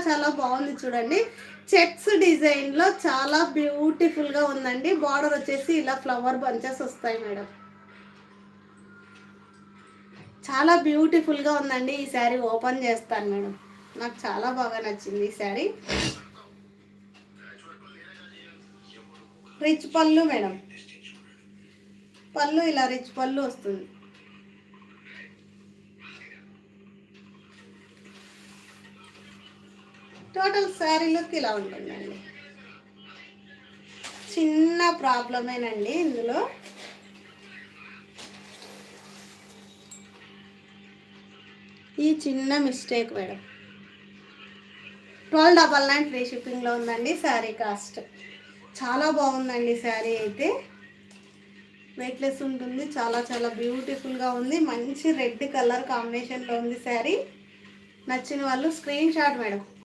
చాలా బాగుంది చూడండి. చెక్స్ డిజైన్లో చాలా బ్యూటిఫుల్గా ఉందండి. బార్డర్ వచ్చేసి ఇలా ఫ్లవర్ బంచెస్ వస్తాయి మేడం. చాలా బ్యూటిఫుల్గా ఉందండి. ఈ శారీ ఓపెన్ చేస్తాను మేడం. నాకు చాలా బాగా నచ్చింది ఈ శారీ. రిచ్ పళ్ళు మేడం. పళ్ళు ఇలా రిచ్ పళ్ళు వస్తుంది. టోటల్ శారీ లుక్ ఇలా ఉంటుందండి. చిన్న ప్రాబ్లమేనండి ఇందులో. ఈ చిన్న మిస్టేక్ మేడం. 1299 ఫ్రీ షిప్పింగ్లో ఉందండి శారీ కాస్ట్. చాలా బాగుందండి శారీ అయితే. వెయిట్లెస్ ఉంటుంది. చాలా చాలా బ్యూటిఫుల్గా ఉంది. మంచి రెడ్ కలర్ కాంబినేషన్లో ఉంది శారీ. నచ్చిన వాళ్ళు స్క్రీన్ షాట్ మేడం.